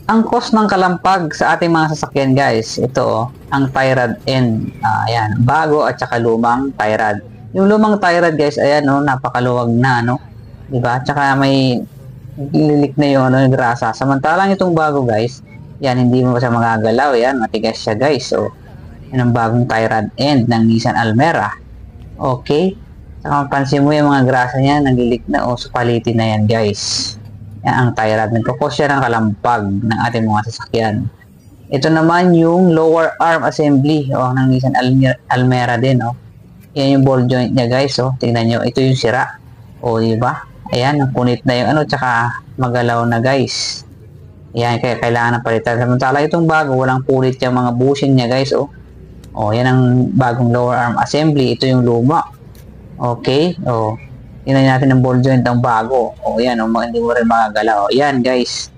Ang cause ng kalampag sa ating mga sasakyan guys, ito ang tie rod end. Ayan, bago at saka lumang tie rod. Yung lumang tie rod guys, ayan napakaluwag na diba? Tsaka may lilik na yung yung grasa. Samantalang itong bago guys, yan hindi mo siya magagalaw, yan matigas siya guys. So, yan ang bagong tie rod end ng Nissan Almera. Okay? Saka mapansin mo yung mga grasa niya, naglilik na supalitin na yan guys. Yan ang tie rod. Nagkakos siya ng kalampag ng ating mga sasakyan. Ito naman yung lower arm assembly ng Nissan Almera din. Yan yung ball joint niya guys. Tingnan nyo, ito yung sira. Diba? Ayan, punit na yung tsaka magalaw na guys. Ayan, kaya kailangan ng palitan. Samantala itong bago, walang pulit yung mga bushing niya guys. Yan ang bagong lower arm assembly. Ito yung luma. Okay? Tingnan natin ang ball joint ng bago. Yan, hindi mo rin makagalaw. Yan guys.